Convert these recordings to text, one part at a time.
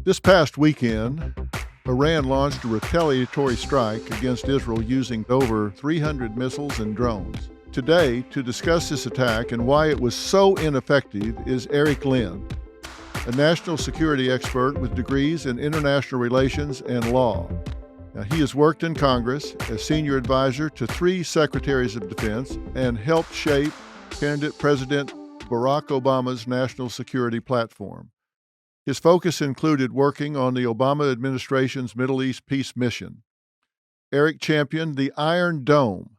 This past weekend, Iran launched a retaliatory strike against Israel using over 300 missiles and drones. Today, to discuss this attack and why it was so ineffective, is Lynn, a national security expert with degrees in international relations and law. Now, he has worked in Congress as senior advisor to 3 secretaries of defense and helped shape candidate President Barack Obama's national security platform. His focus included working on the Obama administration's Middle East peace mission. Eric championed the Iron Dome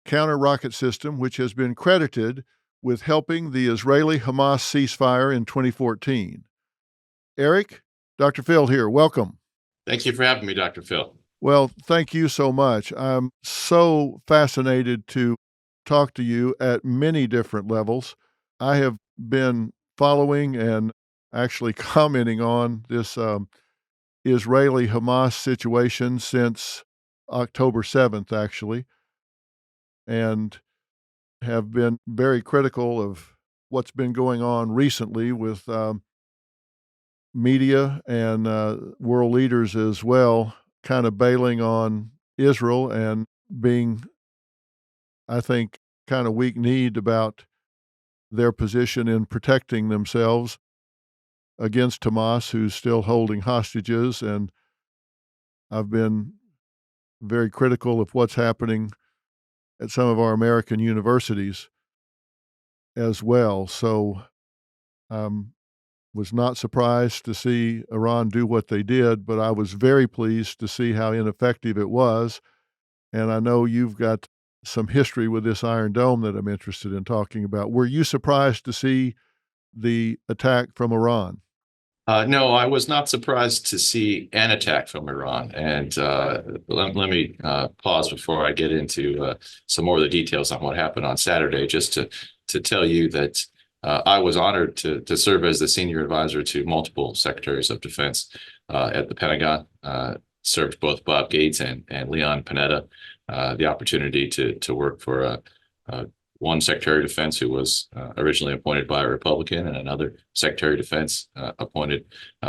counter-rocket system, which has been credited with helping the Israeli-Hamas ceasefire in 2014. Eric, DrPhil here. Welcome. Thank you for having me, DrPhil. Well, thank you so much. I'm so fascinated to talk to you at many different levels. I have been following and actually commenting on this Israeli-Hamas situation since October 7th, actually, and have been very critical of what's been going on recently with media and world leaders as well, kind of bailing on Israel and being, I think, kind of weak-kneed about their position in protecting themselves against Hamas, who's still holding hostages. And I've been very critical of what's happening at some of our American universities as well. So was not surprised to see Iran do what they did, but I was very pleased to see how ineffective it was. And I know you've got some history with this Iron Dome that I'm interested in talking about. Were you surprised to see the attack from Iran? No, I was not surprised to see an attack from Iran. And let me pause before I get into some more of the details on what happened on Saturday, just to tell you that I was honored to serve as the senior advisor to multiple secretaries of defense at the Pentagon, served both Bob Gates and Leon Panetta, the opportunity to work for one Secretary of Defense who was originally appointed by a Republican and another Secretary of Defense appointed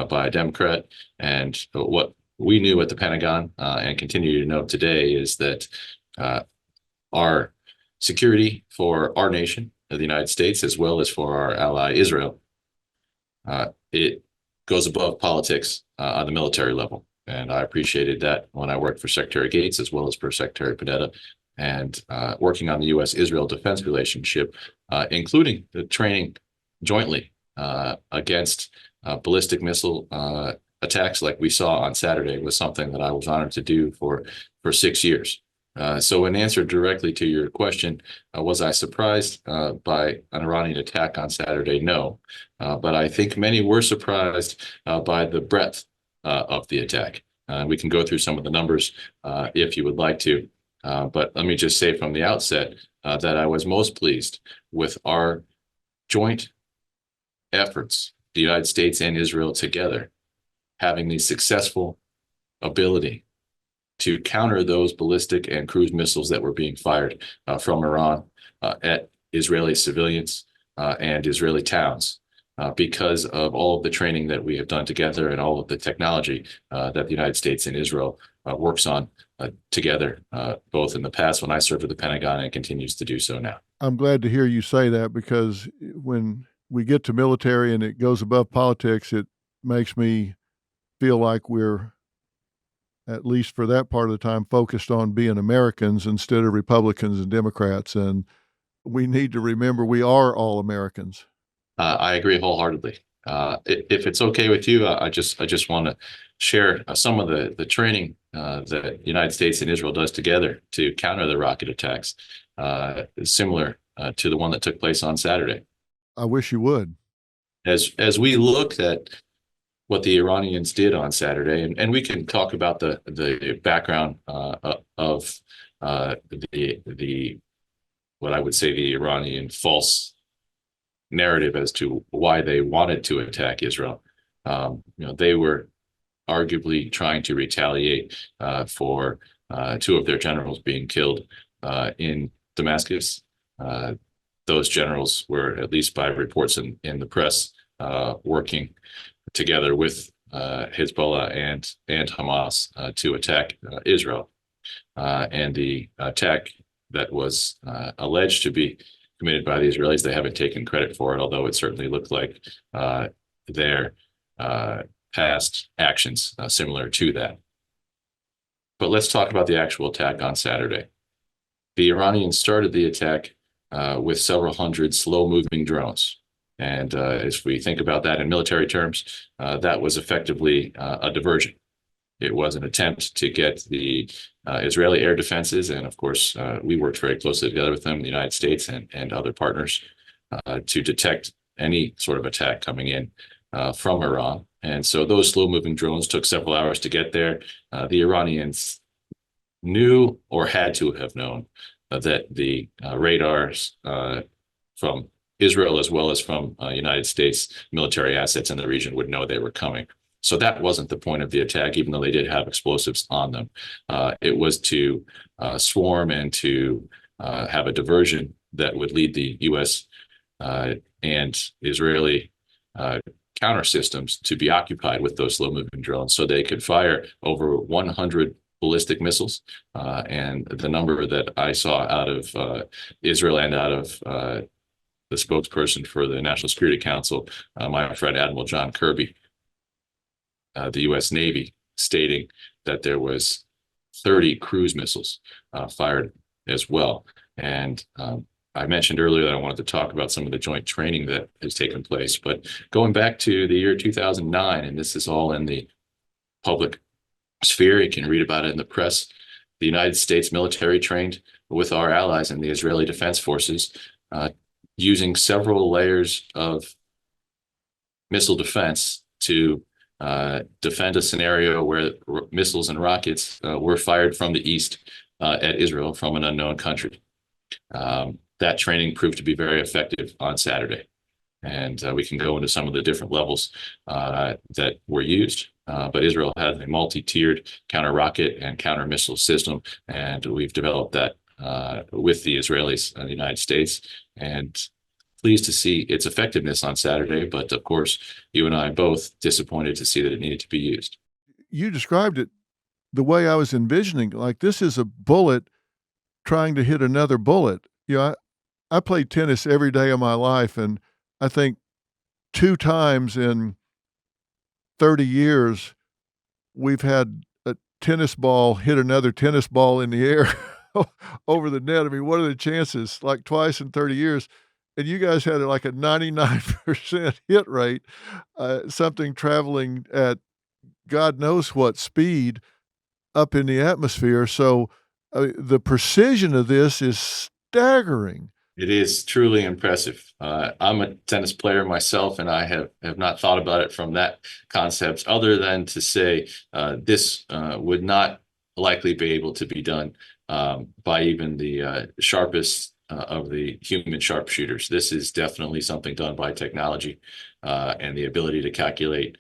by a Democrat. And what we knew at the Pentagon and continue to know today is that our security for our nation, the United States, as well as for our ally Israel, it goes above politics on the military level. And I appreciated that when I worked for Secretary Gates as well as for Secretary Panetta, and working on the U.S.-Israel defense relationship, including the training jointly against ballistic missile attacks like we saw on Saturday, was something that I was honored to do for 6 years. So in answer directly to your question, was I surprised by an Iranian attack on Saturday? No, but I think many were surprised by the breadth of the attack. We can go through some of the numbers if you would like to. But let me just say from the outset that I was most pleased with our joint efforts, the United States and Israel together, having the successful ability to counter those ballistic and cruise missiles that were being fired from Iran at Israeli civilians and Israeli towns, because of all of the training that we have done together and all of the technology that the United States and Israel works on together, both in the past when I served at the Pentagon and continues to do so now. I'm glad to hear you say that, because when we get to military and it goes above politics, it makes me feel like we're, at least for that part of the time, focused on being Americans instead of Republicans and Democrats. And we need to remember we are all Americans. I agree wholeheartedly. If it's okay with you, I just want to share some of the training that the United States and Israel does together to counter the rocket attacks, similar to the one that took place on Saturday. I wish you would. As we looked at what the Iranians did on Saturday, and we can talk about the background of the what I would say the Iranian false narrative as to why they wanted to attack Israel. They were arguably trying to retaliate for 2 of their generals being killed in Damascus. Those generals were, at least by reports in the press, working together with Hezbollah and Hamas to attack Israel. And the attack that was alleged to be committed by the Israelis, they haven't taken credit for it, although it certainly looked like their past actions similar to that. But let's talk about the actual attack on Saturday. The Iranians started the attack with several hundred slow-moving drones. And if we think about that in military terms, that was effectively a diversion. It was an attempt to get the Israeli air defenses, and of course, we worked very closely together with them, the United States and other partners, to detect any sort of attack coming in from Iran. And so those slow-moving drones took several hours to get there. The Iranians knew or had to have known that the radars from Israel as well as from United States military assets in the region would know they were coming. So that wasn't the point of the attack, even though they did have explosives on them. It was to swarm and to have a diversion that would lead the U.S. And Israeli counter systems to be occupied with those slow-moving drones so they could fire over 100 ballistic missiles. And the number that I saw out of Israel and out of the spokesperson for the National Security Council, my friend Admiral John Kirby, the U.S. Navy, stating that there was 30 cruise missiles fired as well. And I mentioned earlier that I wanted to talk about some of the joint training that has taken place. But going back to the year 2009, and this is all in the public sphere, you can read about it in the press, the United States military trained with our allies in the Israeli Defense Forces, using several layers of missile defense to defend a scenario where missiles and rockets were fired from the east at Israel from an unknown country. That training proved to be very effective on Saturday. And we can go into some of the different levels that were used. But Israel has a multi-tiered counter-rocket and counter-missile system, and we've developed that with the Israelis and the United States. And pleased to see its effectiveness on Saturday, but of course, you and I both disappointed to see that it needed to be used. You described it the way I was envisioning, like this is a bullet trying to hit another bullet. You know, I played tennis every day of my life, and I think 2 times in 30 years, we've had a tennis ball hit another tennis ball in the air over the net. I mean, what are the chances? Like twice in 30 years. And you guys had like a 99% hit rate, something traveling at God knows what speed up in the atmosphere. So the precision of this is staggering. It is truly impressive. I'm a tennis player myself, and I have not thought about it from that concept, other than to say this would not likely be able to be done by even the sharpest of the human sharpshooters. This is definitely something done by technology and the ability to calculate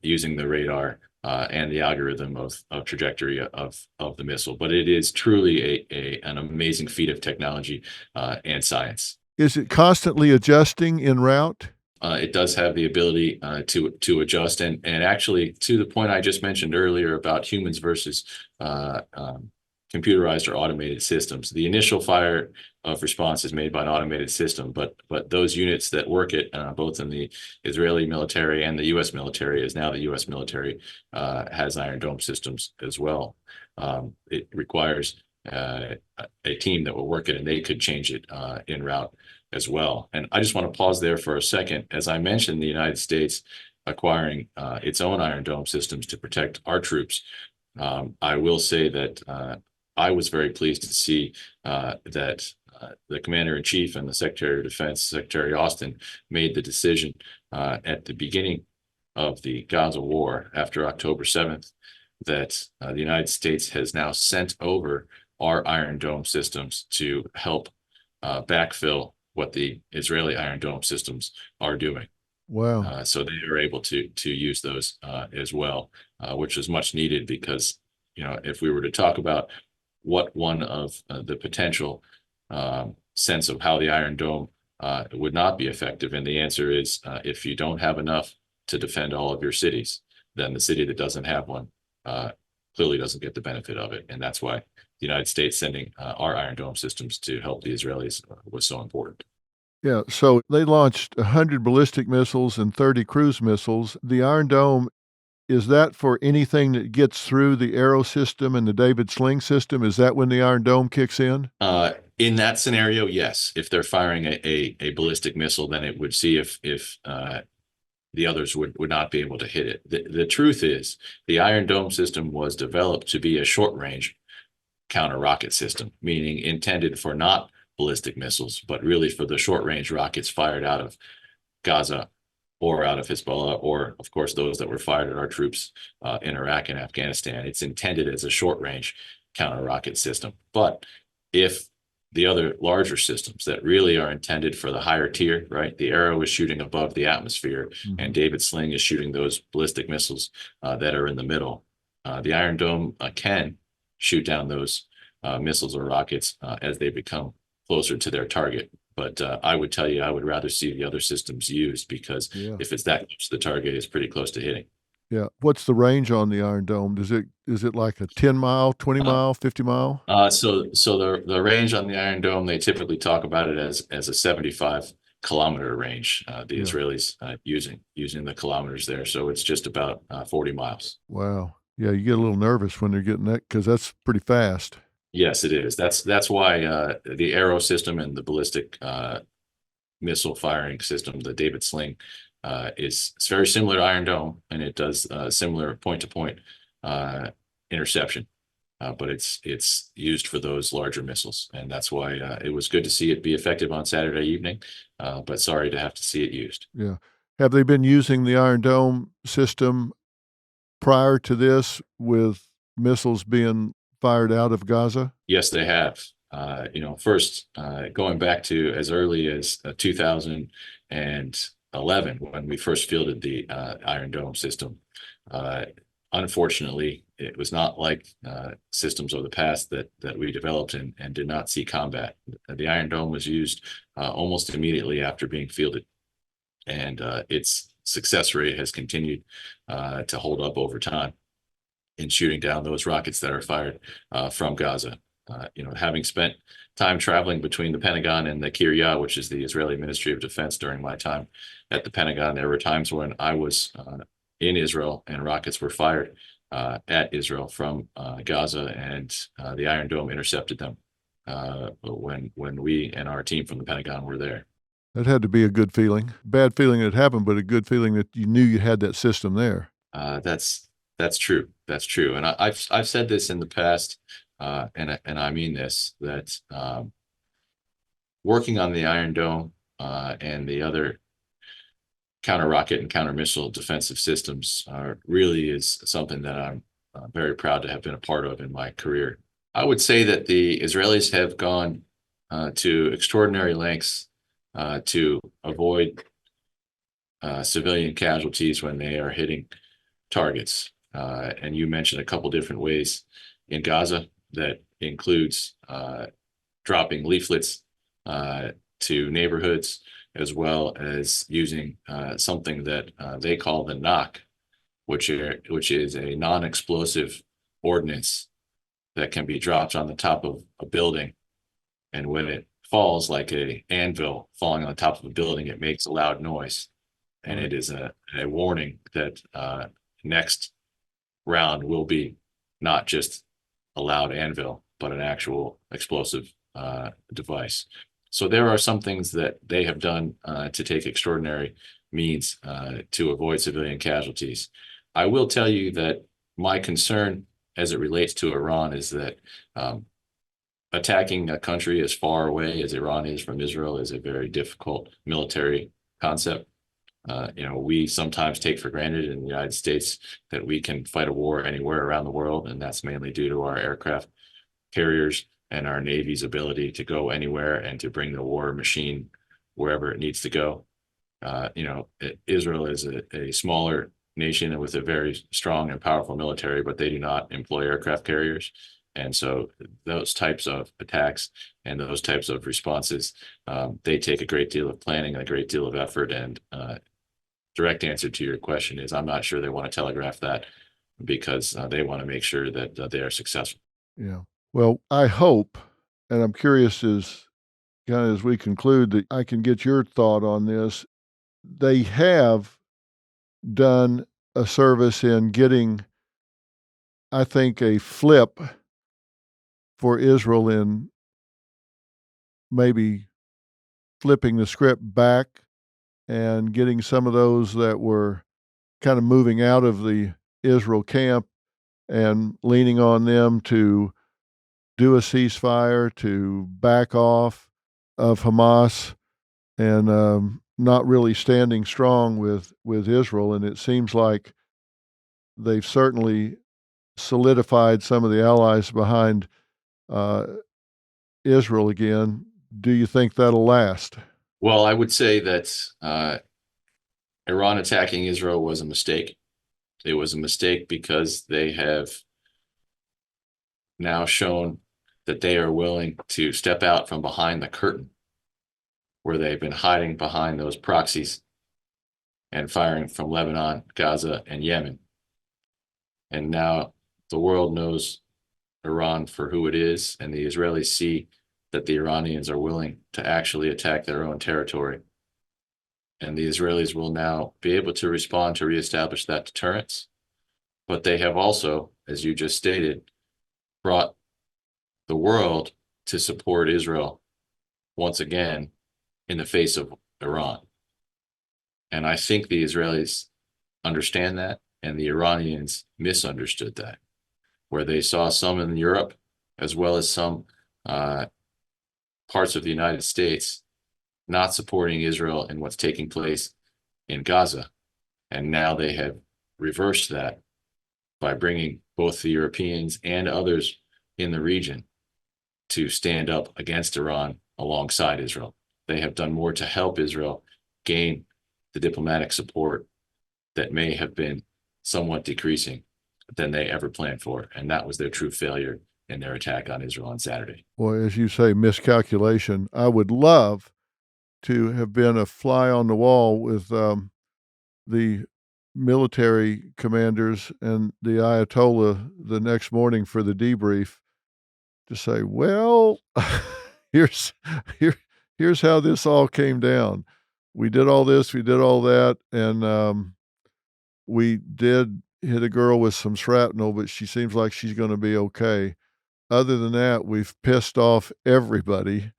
using the radar and the algorithm of trajectory of the missile. But it is truly an amazing feat of technology and science. Is it constantly adjusting en route? It does have the ability to adjust, and actually, to the point I just mentioned earlier about humans versus computerized or automated systems. The initial fire of response is made by an automated system, but those units that work it, both in the Israeli military and the U.S. military, as now the U.S. military has Iron Dome systems as well. It requires a team that will work it, and they could change it en route as well. And I just want to pause there for a second. As I mentioned, the United States acquiring its own Iron Dome systems to protect our troops. I will say that I was very pleased to see that the Commander-in-Chief and the Secretary of Defense, Secretary Austin, made the decision at the beginning of the Gaza war after October 7th that the United States has now sent over our Iron Dome systems to help backfill what the Israeli Iron Dome systems are doing. Wow. So they are able to use those as well, which is much needed because, you know, if we were to talk about what one of the potential sense of how the Iron Dome would not be effective, and the answer is if you don't have enough to defend all of your cities, then the city that doesn't have one clearly doesn't get the benefit of it. And that's why the United States sending our Iron Dome systems to help the Israelis was so important. Yeah, so they launched 100 ballistic missiles and 30 cruise missiles. The Iron Dome, is that for anything that gets through the arrow system and the David Sling system? Is that when the Iron Dome kicks in? In that scenario, yes. If they're firing a ballistic missile, then it would see if the others would not be able to hit it. The truth is, the Iron Dome system was developed to be a short range counter rocket system, meaning intended for not ballistic missiles, but really for the short range rockets fired out of Gaza or out of Hezbollah, or of course those that were fired at our troops in Iraq and Afghanistan. It's intended as a short range counter rocket system. But if the other larger systems that really are intended for the higher tier, right? The Arrow is shooting above the atmosphere, and David Sling is shooting those ballistic missiles that are in the middle. The Iron Dome can shoot down those missiles or rockets as they become closer to their target. But I would tell you, I would rather see the other systems used, because if it's that close to the target, it's pretty close to hitting. Yeah. What's the range on the Iron Dome? Is it like a 10 mile, 20 mile, 50 mile? So the range on the Iron Dome, they typically talk about it as a 75-kilometer range. The Israelis using the kilometers there, so it's just about 40 miles. Wow. Yeah, you get a little nervous when they're getting that, because that's pretty fast. Yes, it is. That's why the Arrow system and the ballistic missile firing system, the David Sling, it's very similar to Iron Dome, and it does similar point-to-point interception, but it's used for those larger missiles, and that's why it was good to see it be effective on Saturday evening, but sorry to have to see it used. Yeah. Have they been using the Iron Dome system prior to this with missiles being fired out of Gaza? Yes, they have. First, going back to as early as 2011, when we first fielded the Iron Dome system. Unfortunately, it was not like systems of the past that we developed and did not see combat. The Iron Dome was used almost immediately after being fielded, and its success rate has continued to hold up over time in shooting down those rockets that are fired from Gaza. Having spent time traveling between the Pentagon and the Kiryat, which is the Israeli Ministry of Defense, during my time at the Pentagon, there were times when I was in Israel and rockets were fired at Israel from Gaza, and the Iron Dome intercepted them when we and our team from the Pentagon were there. That had to be a good feeling. Bad feeling it happened, but a good feeling that you knew you had that system there. That's true. That's true. And I've said this in the past, and I mean this, that working on the Iron Dome and the other counter rocket and counter missile defensive systems really is something that I'm very proud to have been a part of in my career. I would say that the Israelis have gone to extraordinary lengths to avoid civilian casualties when they are hitting targets. And you mentioned a couple different ways in Gaza that includes dropping leaflets to neighborhoods, as well as using something that they call the knock, which is a non-explosive ordnance that can be dropped on the top of a building. And when it falls, like a anvil falling on top of a building, it makes a loud noise. And it is a warning that next round will be not just a loud anvil, but an actual explosive device. So there are some things that they have done to take extraordinary means to avoid civilian casualties. I will tell you that my concern as it relates to Iran is that attacking a country as far away as Iran is from Israel is a very difficult military concept. We sometimes take for granted in the United States that we can fight a war anywhere around the world, and that's mainly due to our aircraft carriers and our Navy's ability to go anywhere and to bring the war machine wherever it needs to go. Israel is a smaller nation with a very strong and powerful military, but they do not employ aircraft carriers. And so those types of attacks and those types of responses, they take a great deal of planning and a great deal of effort. And direct answer to your question is I'm not sure they want to telegraph that because they want to make sure that they are successful. Yeah. Well, I hope, and I'm curious as kind of as we conclude that I can get your thought on this. They have done a service in getting, I think, a flip for Israel in maybe flipping the script back and getting some of those that were kind of moving out of the Israel camp and leaning on them to do a ceasefire, to back off of Hamas, and not really standing strong with Israel. And it seems like they've certainly solidified some of the allies behind uh, Israel again. Do you think that'll last? Well, I would say that Iran attacking Israel was a mistake. It was a mistake because they have now shown that they are willing to step out from behind the curtain where they've been hiding behind those proxies and firing from Lebanon, Gaza, and Yemen. And now the world knows Iran for who it is, and the Israelis see that the Iranians are willing to actually attack their own territory. And the Israelis will now be able to respond to reestablish that deterrence. But they have also, as you just stated, brought the world to support Israel once again in the face of Iran. And I think the Israelis understand that, and the Iranians misunderstood that, where they saw some in Europe as well as some parts of the United States not supporting Israel in what's taking place in Gaza. And now they have reversed that by bringing both the Europeans and others in the region to stand up against Iran alongside Israel. They have done more to help Israel gain the diplomatic support that may have been somewhat decreasing than they ever planned for. And that was their true failure in their attack on Israel on Saturday. Well, as you say, miscalculation. I would love to have been a fly on the wall with the military commanders and the Ayatollah the next morning for the debrief to say, well, here's here here's how this all came down. We did all this, we did all that, and we did hit a girl with some shrapnel, but she seems like she's going to be okay. Other than that, we've pissed off everybody,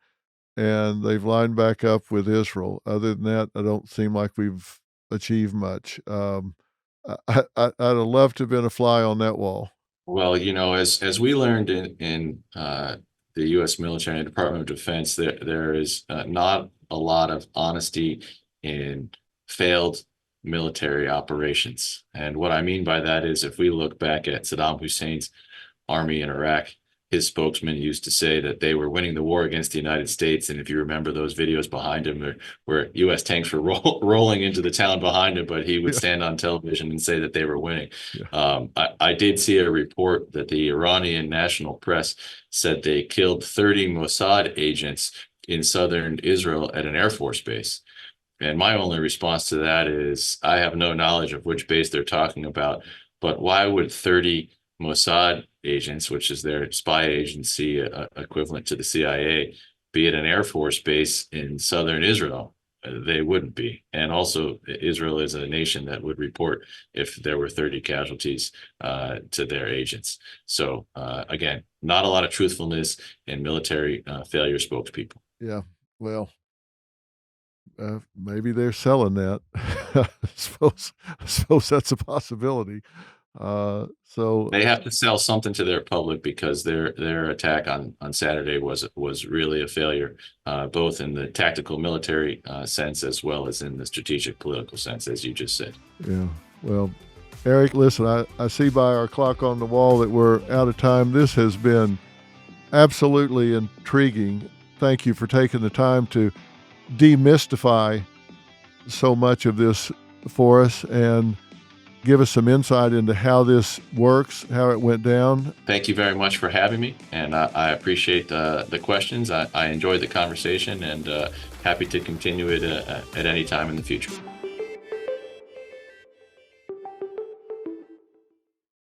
and they've lined back up with Israel. Other than that, I don't seem like we've achieved much. I'd have loved to have been a fly on that wall. Well, as we learned in the U.S. military and Department of Defense, there is not a lot of honesty in failed military operations. And what I mean by that is if we look back at Saddam Hussein's army in Iraq, his spokesman used to say that they were winning the war against the United States. And if you remember those videos behind him where U.S. tanks were rolling into the town behind him, but he would stand on television and say that they were winning. Yeah. I did see a report that the Iranian national press said they killed 30 Mossad agents in southern Israel at an Air Force base. And my only response to that is I have no knowledge of which base they're talking about, but why would 30 Mossad agents, which is their spy agency equivalent to the CIA, be at an Air Force base in southern Israel? They wouldn't be. And also, Israel is a nation that would report if there were 30 casualties to their agents. So again, not a lot of truthfulness in military failure spokespeople. Yeah, well, maybe they're selling that. I suppose that's a possibility. So they have to sell something to their public because their attack on Saturday was really a failure, both in the tactical military sense as well as in the strategic political sense, as you just said. Yeah. Well, Eric, listen, I see by our clock on the wall that we're out of time. This has been absolutely intriguing. Thank you for taking the time to demystify so much of this for us and give us some insight into how this works, how it went down. Thank you very much for having me, and I appreciate the questions. I enjoyed the conversation and happy to continue it at any time in the future.